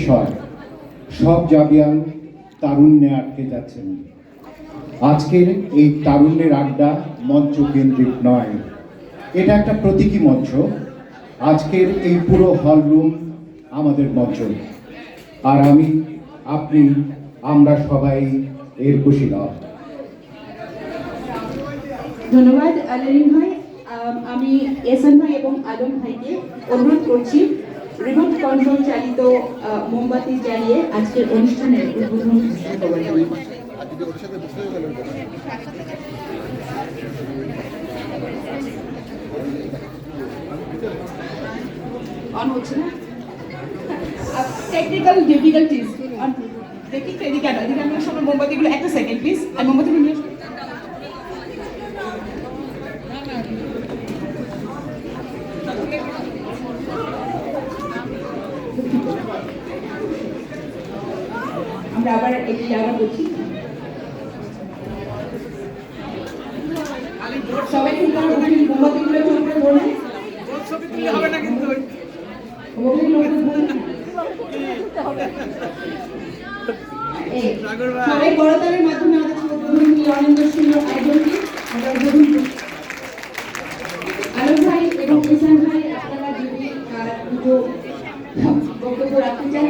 বিষয়, সব জাবিয়ান তারুণ্যে আটকে যাচ্ছেন। আজকের এই তারুণ্যের আড্ডা মঞ্চ কেন্দ্রিক নয়, এটা একটা প্রতীকী মঞ্চ। আজকের এই পুরো হল রুম আমাদের মঞ্চ, আর আমি, আপনি, আমরা সবাই এর কুশীলব। ধন্যবাদ আলারিন ভাই। আমি এহসান ভাই এবং আলম ভাইকে অনুরোধ করছি রিমোট কন্ট্রোল চালিত মোমবাতি জ্বালিয়ে আজকের অনুষ্ঠানের উদ্বোধন করার জন্য। অন হচ্ছে না, টেকনিক্যাল ডিফিকাল্টিজ। দেখি এদিকে আনো, এদিকে আমরা সবাই মোমবাতিগুলো একটা সেকেন্ড প্লিজ, আর মোমবাতিগুলো নিয়ে আসুন। আমরা আবার একটি জায়গা করছি, সবাই কিন্তু মোমবাতিগুলো চলবে বলে হবে না, কিন্তু সবাই করতালের মাধ্যমে আমাদের অনেক সুন্দর আয়োজনটি আমরা উদ্বোধন করছি। আলম ভাই এবং এহসান ভাই, আপনারা যদি দুটো বক্তব্য রাখতে চান।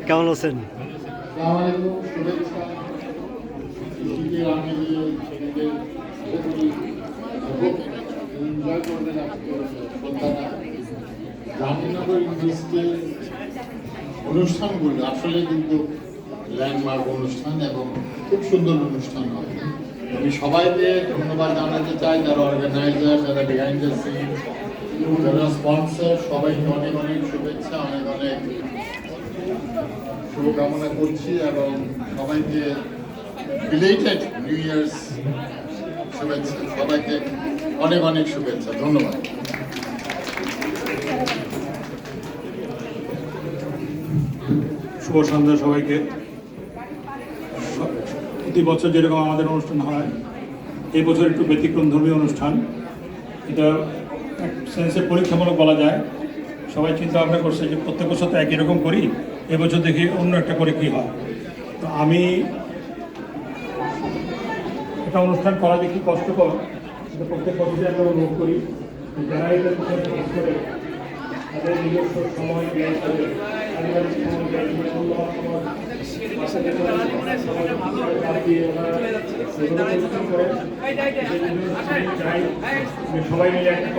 কেমন আছেন? গান্ধীনগর ইউনিভার্সিটির অনুষ্ঠানগুলো আসলে কিন্তু ল্যান্ডমার্ক অনুষ্ঠান এবং খুব সুন্দর অনুষ্ঠান হয়। আমি সবাইকে ধন্যবাদ জানাতে চাই, যারা অর্গানাইজার, যারা বিহাইন্ড দ্য সিন, যারা স্পন্সর, সবাইকে অনেক অনেক শুভেচ্ছা, অনেক অনেক শুভকামনা করছি এবং সবাইকে বিলেটেড নিউ ইয়ার্স শুভেচ্ছা। সবাইকে অনেক অনেক শুভেচ্ছা, ধন্যবাদ। শুভ সন্ধ্যা সবাইকে। প্রতি বছর যেরকম আমাদের অনুষ্ঠান হয়, এই বছর একটু ব্যতিক্রম ধর্মীয় অনুষ্ঠান। এটা এক সেন্সে পরীক্ষামূলক বলা যায়। সবাই চিন্তা ভাবনা করছে যে প্রত্যেক বছর তো একই রকম করি, এবছর দেখি অন্য একটা করে কী হয়। তো আমি একটা অনুষ্ঠান করা দেখি কষ্টকর, কিন্তু প্রত্যেক বছরই আমরা অনুভব করি যারা এটা কাজ করে তাদের নিজস্ব সময় ব্যয় করে, পারিবারিক সময় ব্যয় করে, সবাই মিলে একটা